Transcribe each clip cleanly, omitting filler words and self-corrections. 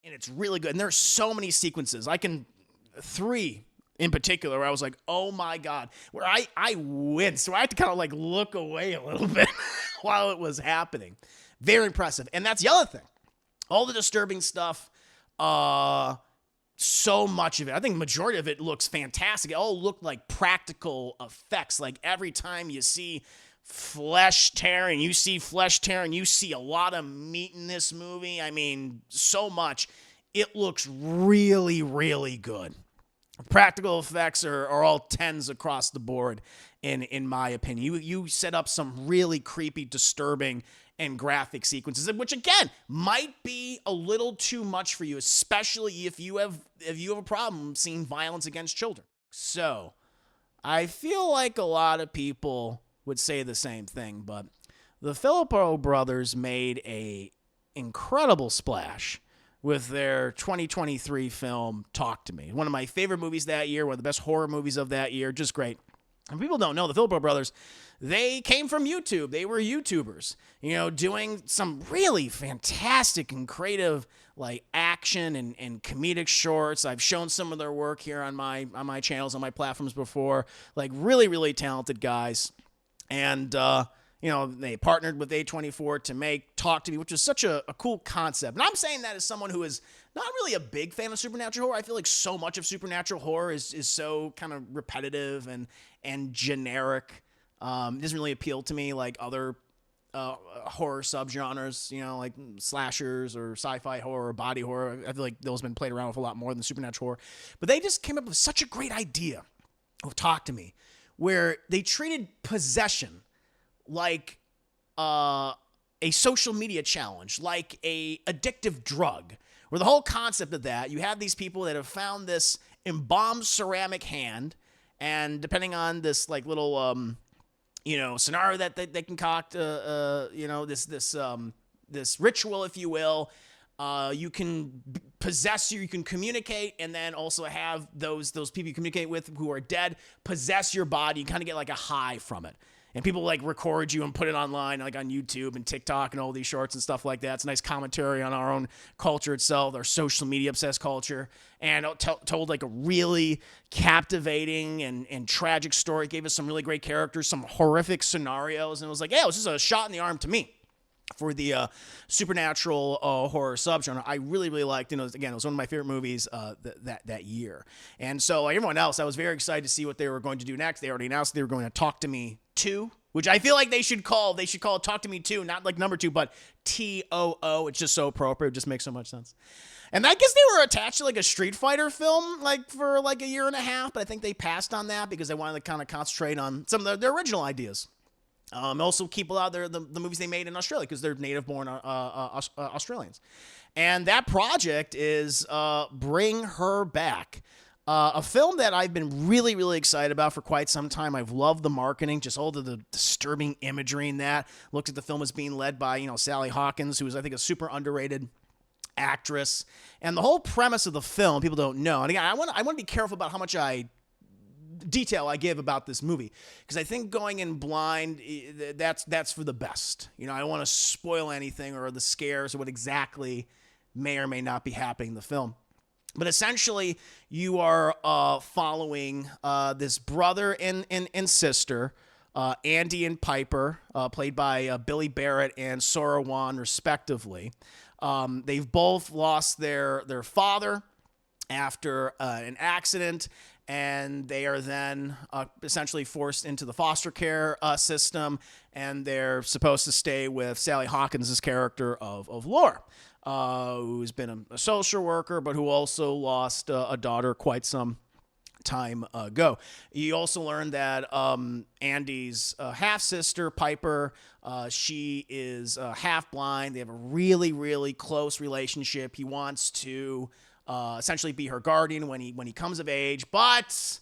and it's really good. And there's so many sequences. Three in particular, where I was like, oh my God, where I winced. So I had to kind of like look away a little bit while it was happening. Very impressive. And that's the other thing. All the disturbing stuff, so much of it, I think the majority of it looks fantastic. It all looked like practical effects. Like every time you see flesh tearing, you see a lot of meat in this movie. I mean, so much. It looks really, really good. Practical effects are all tens across the board, in my opinion. You set up some really creepy, disturbing, and graphic sequences, which again might be a little too much for you, especially if you have a problem seeing violence against children. So, I feel like a lot of people would say the same thing, but the Philippou brothers made a incredible splash with their 2023 film, Talk to Me. One of my favorite movies that year, one of the best horror movies of that year, just great. And people don't know, the Philippou brothers, they came from YouTube. They were YouTubers, doing some really fantastic and creative like action and comedic shorts. I've shown some of their work here on my channels, on my platforms before. Like really, really talented guys. And they partnered with A24 to make Talk to Me, which is such a cool concept. And I'm saying that as someone who is not really a big fan of supernatural horror. I feel like so much of supernatural horror is so kind of repetitive and generic. It doesn't really appeal to me like other horror subgenres, like slashers or sci-fi horror or body horror. I feel like those have been played around with a lot more than supernatural horror. But they just came up with such a great idea of Talk to Me, where they treated possession like a social media challenge, like a addictive drug, where the whole concept of that, you have these people that have found this embalmed ceramic hand, and depending on this like little scenario that they concoct, this ritual, if you will, you can possess you can communicate, and then also have those people you communicate with who are dead possess your body. You kind of get like a high from it. And people like record you and put it online, like on YouTube and TikTok and all these shorts and stuff like that. It's a nice commentary on our own culture itself, our social media obsessed culture, and told like a really captivating and tragic story. It gave us some really great characters, some horrific scenarios, and it was like, yeah, it was just a shot in the arm to me for the supernatural horror subgenre. I really, really liked it. Again, it was one of my favorite movies that year. And so, like everyone else, I was very excited to see what they were going to do next. They already announced they were going to Talk to Me 2, which I feel like they should call it Talk to Me 2, not like number 2, but TOO. It's just so appropriate. It just makes so much sense. And I guess they were attached to like a Street Fighter film like for like a year and a half, but I think they passed on that because they wanted to kind of concentrate on some of their original ideas. Also keep out there the movies they made in Australia because they're native-born Australians. And that project is Bring Her Back, a film that I've been really, really excited about for quite some time. I've loved the marketing, just all the disturbing imagery in that. Looked at the film as being led by, Sally Hawkins, who is, I think, a super underrated actress. And the whole premise of the film, people don't know. And again, I want to be careful about how much detail I give about this movie, because I think going in blind, that's for the best. I don't want to spoil anything or the scares or what exactly may or may not be happening in the film. But essentially, you are following this brother and sister, Andy and Piper, played by Billy Barratt and Sora Wong, respectively. They've both lost their father after an accident, and they are then essentially forced into the foster care system, and they're supposed to stay with Sally Hawkins' character of Laura, who's been a social worker, but who also lost a daughter quite some time ago. You also learned that Andy's half-sister, Piper, she is half blind. They have a really, really close relationship. He wants to essentially be her guardian when he comes of age, but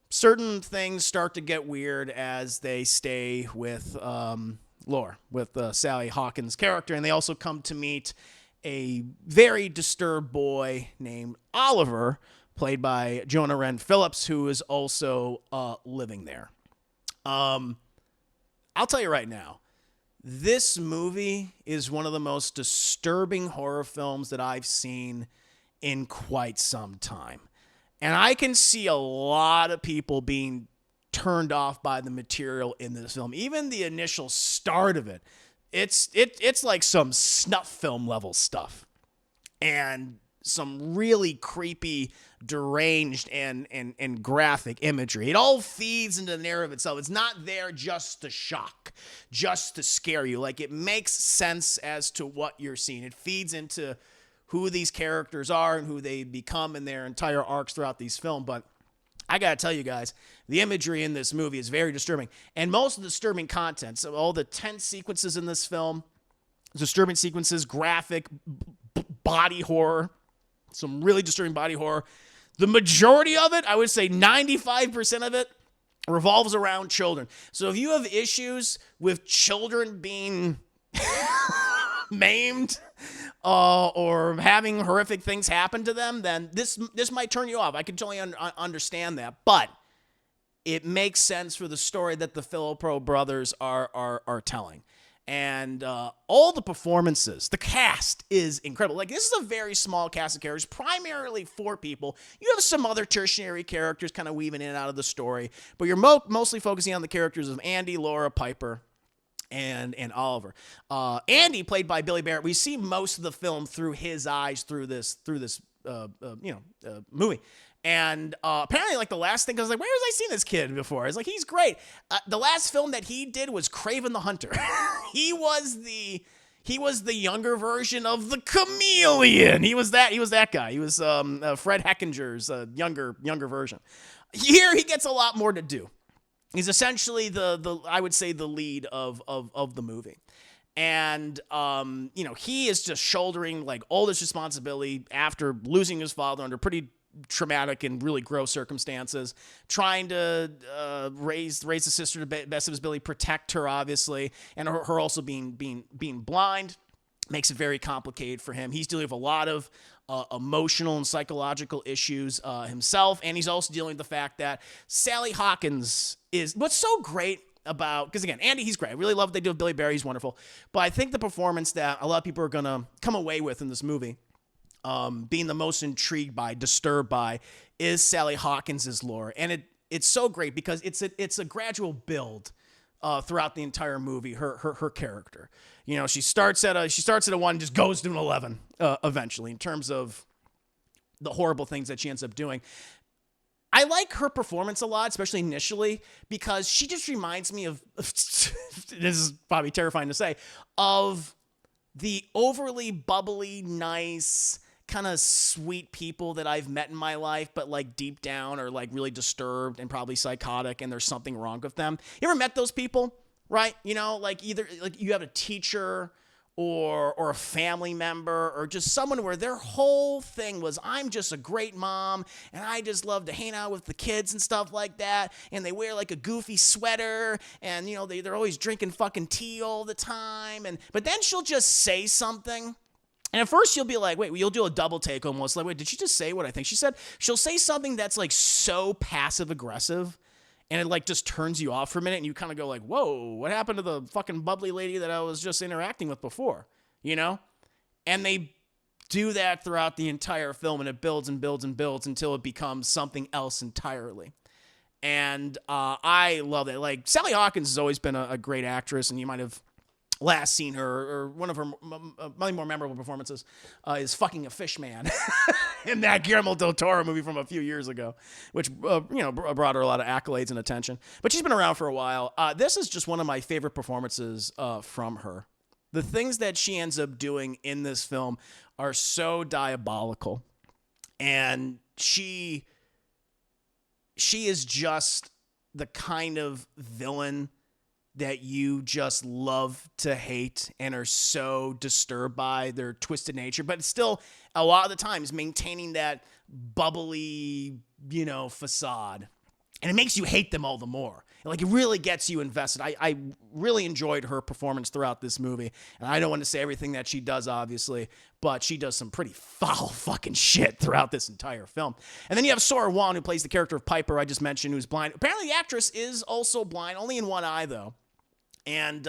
certain things start to get weird as they stay with Laura, with Sally Hawkins' character, and they also come to meet a very disturbed boy named Oliver, played by Jonah Wren Phillips, who is also living there. I'll tell you right now, This movie is one of the most disturbing horror films that I've seen in quite some time. And I can see a lot of people being turned off by the material in this film. Even the initial start of it, it's like some snuff film level stuff. And some really creepy, deranged, and graphic imagery. It all feeds into the narrative itself. It's not there just to shock, just to scare you. Like, it makes sense as to what you're seeing. It feeds into who these characters are and who they become in their entire arcs throughout these films. But I gotta tell you guys, the imagery in this movie is very disturbing. And most of the disturbing content, so all the tense sequences in this film, disturbing sequences, graphic, body horror, some really disturbing body horror. The majority of it, I would say 95% of it, revolves around children. So if you have issues with children being maimed or having horrific things happen to them, then this might turn you off. I can totally understand that. But it makes sense for the story that the Philippou brothers are telling. And all the performances, the cast is incredible. Like, this is a very small cast of characters, primarily 4 people. You have some other tertiary characters kind of weaving in and out of the story, but you're mostly focusing on the characters of Andy, Laura, Piper, and Oliver. Andy, played by Billy Barratt, we see most of the film through his eyes through this movie. And apparently, like, the last thing, I was like, where was I seen this kid before? I was like, he's great. The last film that he did was Kraven the Hunter. He was the younger version of the Chameleon. He was that guy. He was Fred Heckinger's younger version. Here, he gets a lot more to do. He's essentially I would say the lead of the movie. And, he is just shouldering, like, all this responsibility after losing his father under pretty traumatic and really gross circumstances, trying to raise the sister to the best of his ability, protect her, obviously, and her also being blind makes it very complicated for him. He's dealing with a lot of emotional and psychological issues himself, and he's also dealing with the fact that Sally Hawkins is what's so great about, because again, Andy, he's great. I really love what they do with Billy Barratt. He's wonderful. But I think the performance that a lot of people are going to come away with in this movie, being the most intrigued by, disturbed by, is Sally Hawkins' lore. And it's so great because it's a gradual build throughout the entire movie, her character. She starts at a 1, just goes to an 11 eventually, in terms of the horrible things that she ends up doing. I like her performance a lot, especially initially, because she just reminds me of, this is probably terrifying to say, of the overly bubbly, nice, kind of sweet people that I've met in my life, but like deep down are like really disturbed and probably psychotic, and there's something wrong with them. You ever met those people, right? Like either like you have a teacher or a family member or just someone where their whole thing was, I'm just a great mom and I just love to hang out with the kids and stuff like that, and they wear like a goofy sweater and they're always drinking fucking tea all the time, but then she'll just say something. And at first you'll be like, wait, you'll do a double take almost. Like, wait, did she just say what I think she said? She'll say something that's like so passive aggressive, and it like just turns you off for a minute, and you kind of go like, whoa, what happened to the fucking bubbly lady that I was just interacting with before? And they do that throughout the entire film, and it builds and builds and builds until it becomes something else entirely. And I love it. Like, Sally Hawkins has always been a great actress, and you might have last seen her, or one of her many more memorable performances is fucking a fish man in that Guillermo del Toro movie from a few years ago, which brought her a lot of accolades and attention. But she's been around for a while. This is just one of my favorite performances from her. The things that she ends up doing in this film are so diabolical, and she is just the kind of villain that you just love to hate and are so disturbed by their twisted nature, but still a lot of the times maintaining that bubbly, facade. And it makes you hate them all the more. Like, it really gets you invested. I really enjoyed her performance throughout this movie. And I don't want to say everything that she does, obviously, but she does some pretty foul fucking shit throughout this entire film. And then you have Sora Wong, who plays the character of Piper, I just mentioned, who's blind. Apparently the actress is also blind, only in one eye, though. And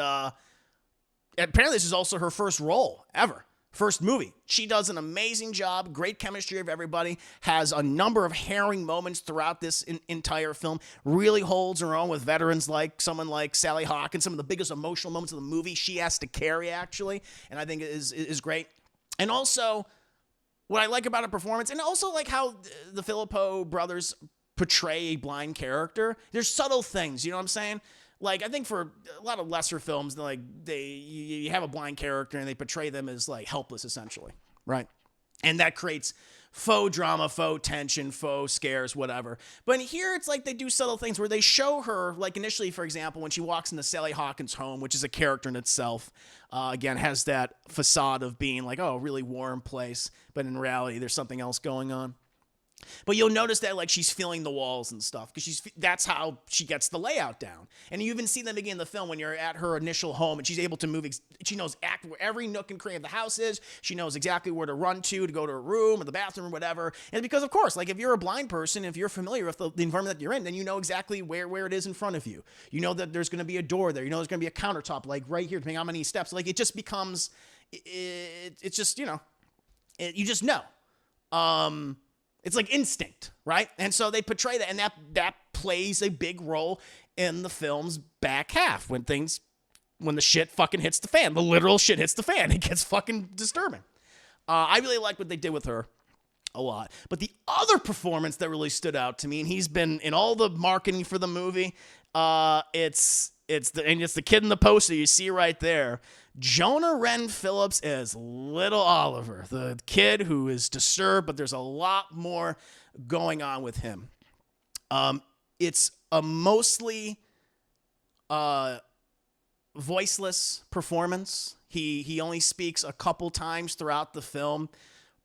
apparently this is also her first role ever. First movie. She does an amazing job, great chemistry of everybody, has a number of harrowing moments throughout this entire film, really holds her own with veterans like someone like Sally Hawkins. Some of the biggest emotional moments of the movie she has to carry, actually, and I think is great. And also, what I like about her performance, and also like how the Philippou brothers portray a blind character, there's subtle things, you know what I'm saying? Like, I think for a lot of lesser films, like you have a blind character and they portray them as like helpless, essentially, right? And that creates faux drama, faux tension, faux scares, whatever. But here, it's like they do subtle things where they show her, like initially, for example, when she walks into Sally Hawkins' home, which is a character in itself, again, has that facade of being like, oh, a really warm place, but in reality, there's something else going on. But you'll notice that like she's feeling the walls and stuff because that's how she gets the layout down. And you even see them again in the film when you're at her initial home and she's able to move. She knows where every nook and cranny of the house is. She knows exactly where to run to go to her room or the bathroom or whatever. And because of course, like if you're a blind person, if you're familiar with the environment that you're in, then you know exactly where it is in front of you. You know that there's going to be a door there. You know there's going to be a countertop like right here, depending on how many steps. Like it just becomes, it's just, you know, you just know. It's like instinct, right? And so they portray that, and that plays a big role in the film's back half when the shit fucking hits the fan. The literal shit hits the fan. It gets fucking disturbing. I really like what they did with her a lot. But the other performance that really stood out to me, and he's been in all the marketing for the movie, it's the kid in the poster you see right there. Jonah Wren Phillips as Little Oliver, the kid who is disturbed, but there's a lot more going on with him. It's a mostly voiceless performance. He only speaks a couple times throughout the film,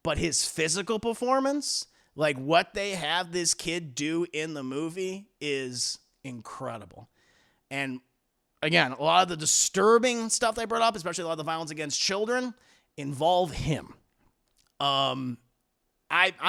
but his physical performance, like what they have this kid do in the movie, is incredible. And again, a lot of the disturbing stuff they brought up, especially a lot of the violence against children, involve him. I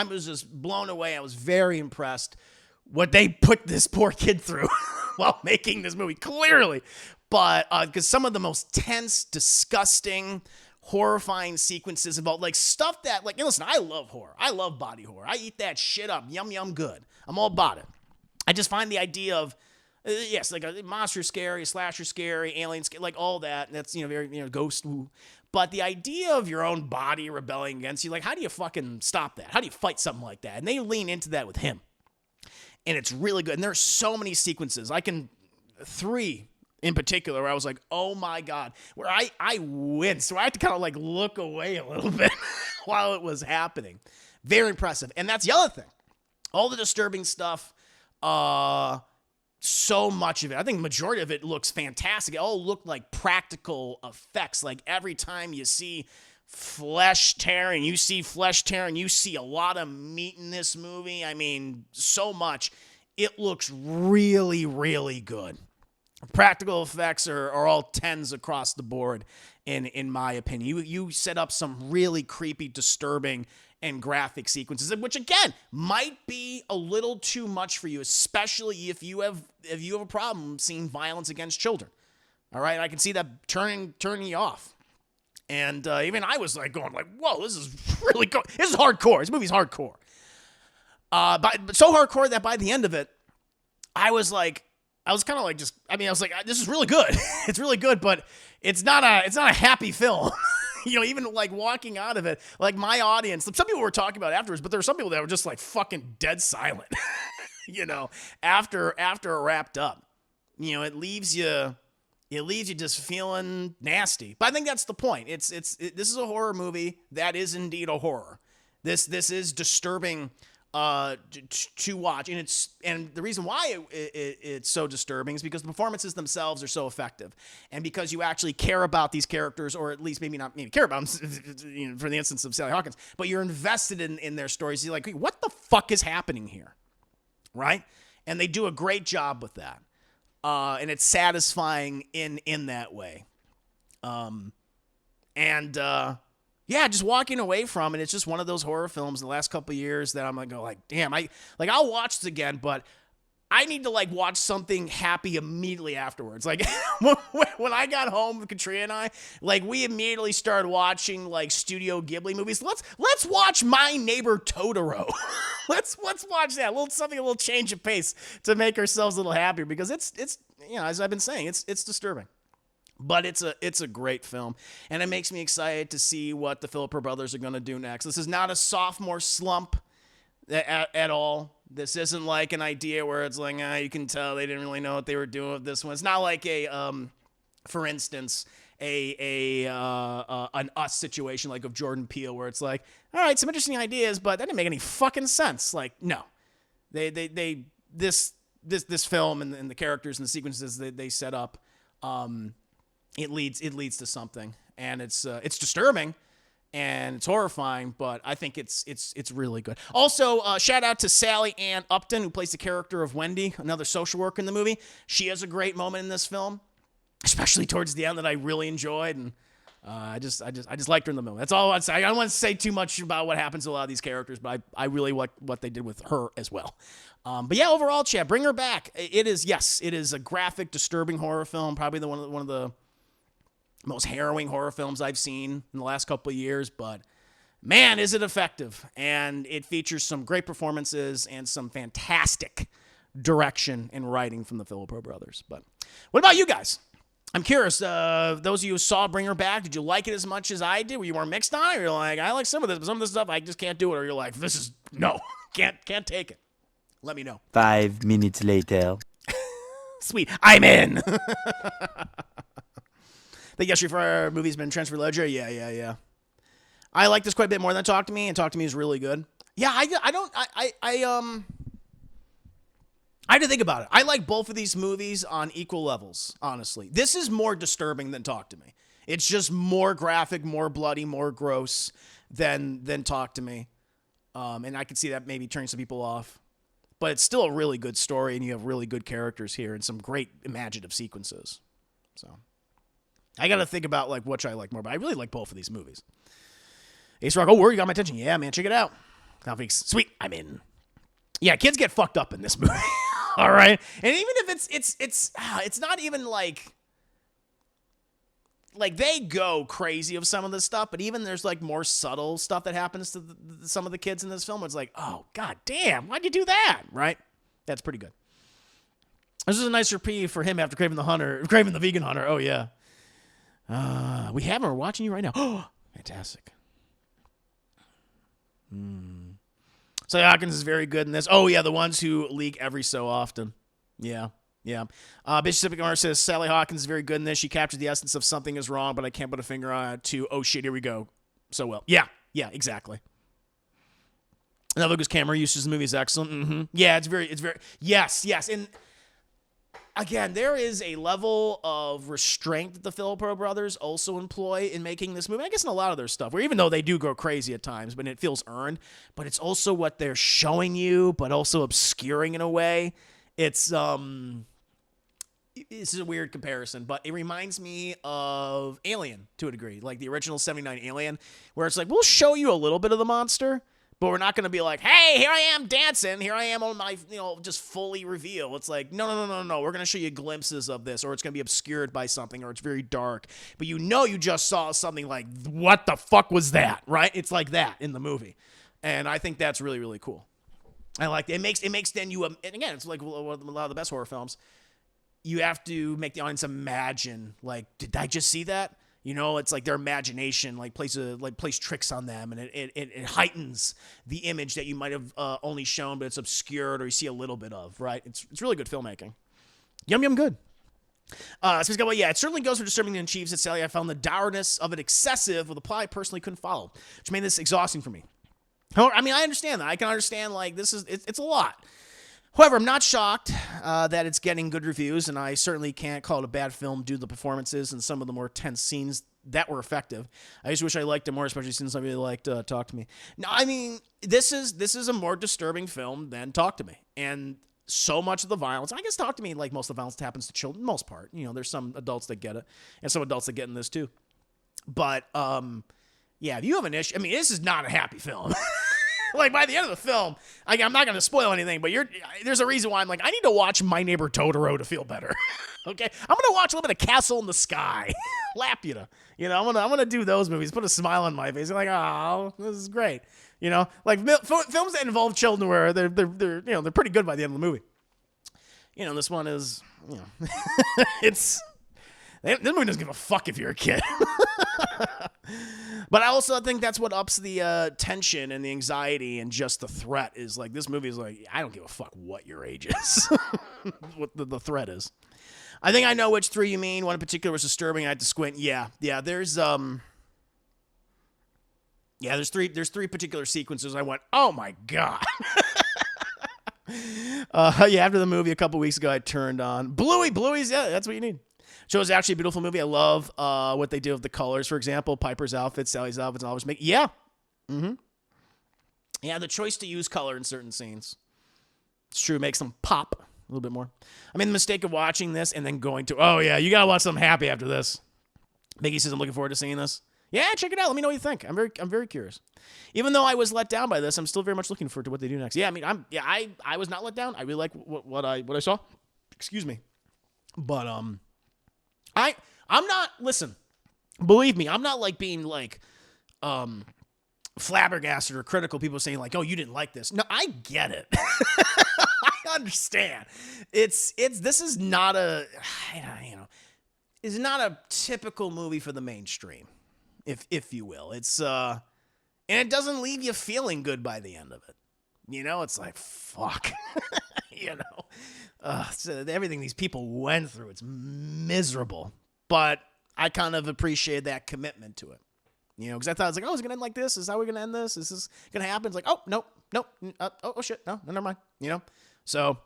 was just blown away. I was very impressed what they put this poor kid through while making this movie, clearly. But because some of the most tense, disgusting, horrifying sequences involved, like stuff that, like, listen, I love horror. I love body horror. I eat that shit up. Yum, yum, good. I'm all about it. I just find the idea of, yes, like a monster scary, a slasher scary, alien scary, like all that. That's, very, ghost. Woo. But the idea of your own body rebelling against you, like, how do you fucking stop that? How do you fight something like that? And they lean into that with him. And it's really good. And there's so many sequences. Three in particular, where I was like, oh my God, where I winced. So I had to kind of like look away a little bit while it was happening. Very impressive. And that's the other thing. All the disturbing stuff, so much of it, I think the majority of it looks fantastic. It all looked like practical effects. Like every time you see flesh tearing, you see a lot of meat in this movie. I mean, so much. It looks really, really good. Practical effects are all 10s across the board, in my opinion. You set up some really creepy, disturbing, and graphic sequences, which again might be a little too much for you, especially if you have a problem seeing violence against children. All right, I can see that turning you off. And even I was like going like, whoa, this is really cool. This is hardcore. This movie's hardcore. But so hardcore that by the end of it, I was like, this is really good. It's really good, but it's not a happy film. Even like walking out of it, like my audience, some people were talking about it afterwards, but there were some people that were just like fucking dead silent, after it wrapped up. It leaves you just feeling nasty. But I think that's the point. This is a horror movie that is indeed a horror. This is disturbing to watch, and the reason why it's so disturbing is because the performances themselves are so effective, and because you actually care about these characters, or at least maybe care about them, for the instance of Sally Hawkins, but you're invested in their stories. You're like, hey, what the fuck is happening here, right? And they do a great job with that, and it's satisfying in that way, yeah, just walking away from it, it's just one of those horror films in the last couple of years that I'm going to go like, damn, I'll watch this again, but I need to like watch something happy immediately afterwards. Like when I got home with Katrina and I, like we immediately started watching like Studio Ghibli movies. Let's watch My Neighbor Totoro. let's watch that. A little change of pace to make ourselves a little happier, because it's as I've been saying, it's disturbing. But it's a great film, and it makes me excited to see what the Philippou brothers are going to do next. This is not a sophomore slump at all. This isn't like an idea where it's like, you can tell they didn't really know what they were doing with this one. It's not like for instance, an Us situation like of Jordan Peele, where it's like, all right, some interesting ideas, but that didn't make any fucking sense. Like, no, this film and the characters and the sequences that they set up, it leads to something, and it's disturbing and it's horrifying, but I think it's really good. Also, shout out to Sally Ann Upton, who plays the character of Wendy, another social worker in the movie. She has a great moment in this film, especially towards the end, that I really enjoyed, and I just liked her in the movie. That's all I want to say. I don't want to say too much about what happens to a lot of these characters, but I really like what they did with her as well. But yeah, overall, Chad, bring her back. It is a graphic, disturbing horror film, probably one of the most harrowing horror films I've seen in the last couple of years, but man, is it effective. And it features some great performances and some fantastic direction and writing from the Philippou brothers. But what about you guys? I'm curious, those of you who saw Bring Her Back, did you like it as much as I did? Were you more mixed on it? Or you're like, I like some of this, but some of this stuff I just can't do it. Or you're like, no, can't take it. Let me know. 5 minutes later. Sweet, I'm in. The Yes for Our movie's been transferred ledger. Yeah. I like this quite a bit more than Talk to Me, and Talk to Me is really good. Yeah, I have to think about it. I like both of these movies on equal levels, honestly. This is more disturbing than Talk to Me. It's just more graphic, more bloody, more gross than Talk to Me. And I can see that maybe turning some people off. But it's still a really good story, and you have really good characters here and some great imaginative sequences. So I got to think about like which I like more, but I really like both of these movies. Ace Rock, word, you got my attention. Yeah, man, check it out. Sweet, I'm in. Yeah, kids get fucked up in this movie. All right, and even if it's not even like they go crazy of some of this stuff, but even there's like more subtle stuff that happens to some of the kids in this film. It's like, oh god damn, why'd you do that? Right? That's pretty good. This is a nice reprieve for him after Craven the Vegan Hunter. Oh yeah. We have him. We're watching you right now. Oh, fantastic. Sally Hawkins is very good in this. Oh, yeah, the ones who leak every so often. Yeah. Bishop Mars says, Sally Hawkins is very good in this. She captured the essence of something is wrong, but I can't put a finger on it to, oh, shit, here we go. So well. Yeah, exactly. Another Lucas camera usage in the movie is excellent. Mm-hmm. Yeah, it's very, yes. And again, there is a level of restraint that the Philippou brothers also employ in making this movie. I guess in a lot of their stuff, where even though they do go crazy at times, but it feels earned. But it's also what they're showing you, but also obscuring in a way. This is a weird comparison, but it reminds me of Alien to a degree, like the original 79 Alien, where it's like, we'll show you a little bit of the monster, but we're not going to be like, hey, here I am dancing. Here I am on my, just fully reveal. It's like, no. We're going to show you glimpses of this, or it's going to be obscured by something, or it's very dark. But you just saw something like, what the fuck was that, right? It's like that in the movie. And I think that's really, really cool. I like it. It makes then you, and again, it's like a lot of the best horror films. You have to make the audience imagine, like, did I just see that? It's like their imagination plays tricks on them, and it heightens the image that you might have only shown, but it's obscured or you see a little bit of, right? It's really good filmmaking. Yum, good. It certainly goes for disturbing and achieves it, Sally. I found the dourness of it excessive with a plot I personally couldn't follow, which made this exhausting for me. I mean, I understand that. I can understand, it's a lot. However, I'm not shocked that it's getting good reviews, and I certainly can't call it a bad film due to the performances and some of the more tense scenes that were effective. I just wish I liked it more, especially since I really liked Talk to Me. No, I mean, this is a more disturbing film than Talk to Me, and so much of the violence, I guess Talk to Me, like most of the violence happens to children, most part. There's some adults that get it, and some adults that get in this too. But, if you have an issue, I mean, this is not a happy film. Like by the end of the film, I'm not going to spoil anything, but there's a reason why I'm like, I need to watch My Neighbor Totoro to feel better. Okay, I'm going to watch a little bit of Castle in the Sky, Laputa. I'm gonna do those movies, put a smile on my face. I'm like, oh, this is great. Like films that involve children where they're pretty good by the end of the movie. This one is, this movie doesn't give a fuck if you're a kid. But I also think that's what ups the tension and the anxiety and just the threat is like, this movie is like, I don't give a fuck what your age is. What the threat is. I think I know which three you mean. One in particular was disturbing. I had to squint. Yeah. There's three particular sequences. I went, oh my God. After the movie a couple weeks ago, I turned on Bluey's. Yeah, that's what you need. Show is actually a beautiful movie. I love what they do with the colors. For example, Piper's outfits, Sally's outfits, and always make. Yeah. Mm-hmm. Yeah, the choice to use color in certain scenes. It's true. It makes them pop a little bit more. I made the mistake of watching this and then going to, oh yeah, you gotta watch something happy after this. Mickey says, I'm looking forward to seeing this. Yeah, check it out. Let me know what you think. I'm very curious. Even though I was let down by this, I'm still very much looking forward to what they do next. Yeah, I was not let down. I really like what I saw. Excuse me. But I'm not, listen, believe me, I'm not like being like flabbergasted or critical. People saying like, oh, you didn't like this. No, I get it. I understand. This is not it's not a typical movie for the mainstream, if you will. It's and it doesn't leave you feeling good by the end of it. It's like, fuck. So everything these people went through, it's miserable. But I kind of appreciate that commitment to it. Because I thought, it's like, oh, is it going to end like this? Is how we're going to end this? Is this going to happen? It's like, oh, nope. Oh, shit. No, never mind. So,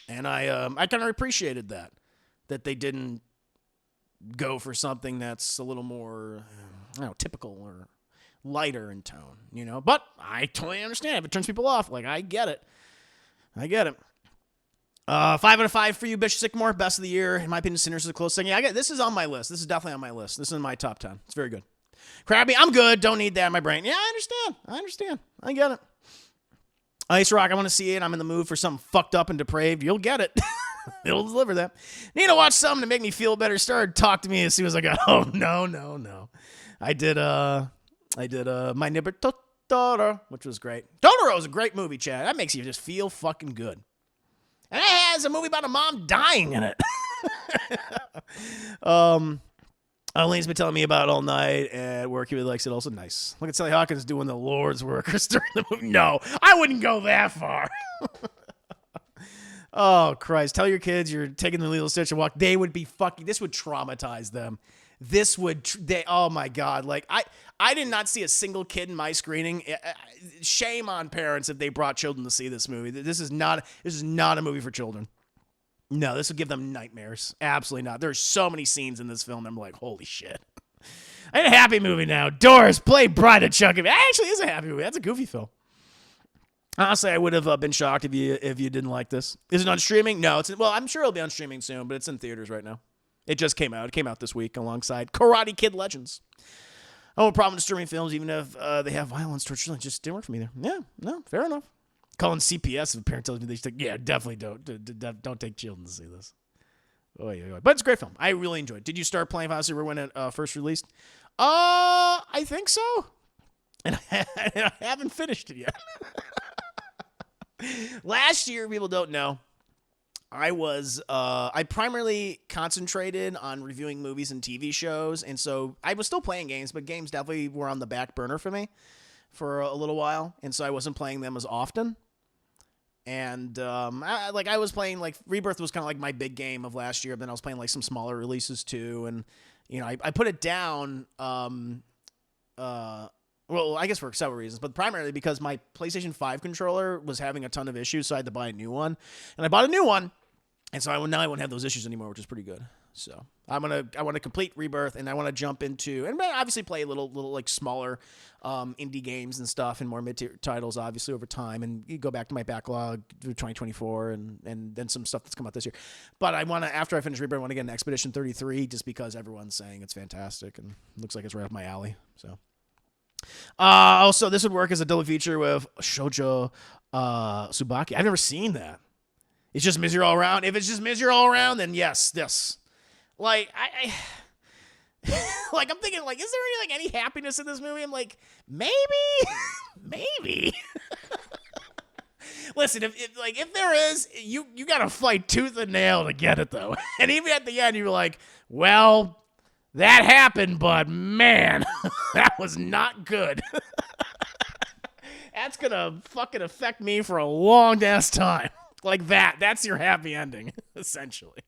and I kind of appreciated that they didn't go for something that's a little more, typical or lighter in tone, But I totally understand if it turns people off. Like, I get it. 5 out of 5 for you, Bishop Sycamore. Best of the year. In my opinion, Sinners is a close second. Yeah, this is on my list. This is definitely on my list. This is in my top 10. It's very good. Krabby, I'm good. Don't need that in my brain. Yeah, I understand. I get it. Ice Rock, I want to see it. I'm in the mood for something fucked up and depraved. You'll get it. It'll deliver that. Need to watch something to make me feel better. Start talk to me as soon as I got home. No. I did My Neighbor Totoro, which was great. Totoro is a great movie, Chad. That makes you just feel fucking good. And it has a movie about a mom dying in it. Elaine's been telling me about it all night at work. He really likes it. Also nice. Look at Sally Hawkins doing the Lord's work during the movie. No, I wouldn't go that far. Oh, Christ. Tell your kids you're taking the Lilo Stitch and walk. They would be fucking, this would traumatize them. Oh my God. Like, I did not see a single kid in my screening. Shame on parents if they brought children to see this movie. This is not a movie for children. No, this would give them nightmares. Absolutely not. There's so many scenes in this film. I'm like, holy shit. I had a happy movie now. Doris, play Bride of Chucky. It actually is a happy movie. That's a goofy film. Honestly, I would have been shocked if you didn't like this. Is it on streaming? No. I'm sure it'll be on streaming soon, but it's in theaters right now. It just came out. It came out this week alongside Karate Kid Legends. I don't have a problem with streaming films, even if they have violence towards children. It just didn't work for me there. Yeah, no, fair enough. Calling CPS if a parent tells me they should take, yeah, definitely don't take children to see this. But it's a great film. I really enjoyed it. Did you start playing Final Fantasy when it first released? I think so. And I haven't finished it yet. Last year, people don't know, I primarily concentrated on reviewing movies and TV shows, and so I was still playing games, but games definitely were on the back burner for me for a little while, and so I wasn't playing them as often. And I was playing, like, Rebirth was kind of like my big game of last year, but then I was playing like some smaller releases too, and I put it down. Well, I guess for several reasons, but primarily because my PlayStation 5 controller was having a ton of issues, so I had to buy a new one. And I bought a new one, and so now I won't have those issues anymore, which is pretty good. So I want to complete Rebirth, and I want to jump into, and obviously play little like smaller indie games and stuff, and more mid-tier titles, obviously, over time. And you go back to my backlog through 2024, and then some stuff that's come out this year. But I want to, after I finish Rebirth, I want to get an Expedition 33, just because everyone's saying it's fantastic, and looks like it's right up my alley. So. Also, this would work as a double feature with Shoujo Tsubaki. I've never seen that. It's just misery all around. If it's just misery all around, then yes, this. Like, I like, I'm thinking, like, is there any happiness in this movie? I'm like, maybe. Listen, if there is, you gotta fight tooth and nail to get it, though. And even at the end, you're like, well, that happened, but man, that was not good. That's gonna fucking affect me for a long ass time. Like that. That's your happy ending, essentially.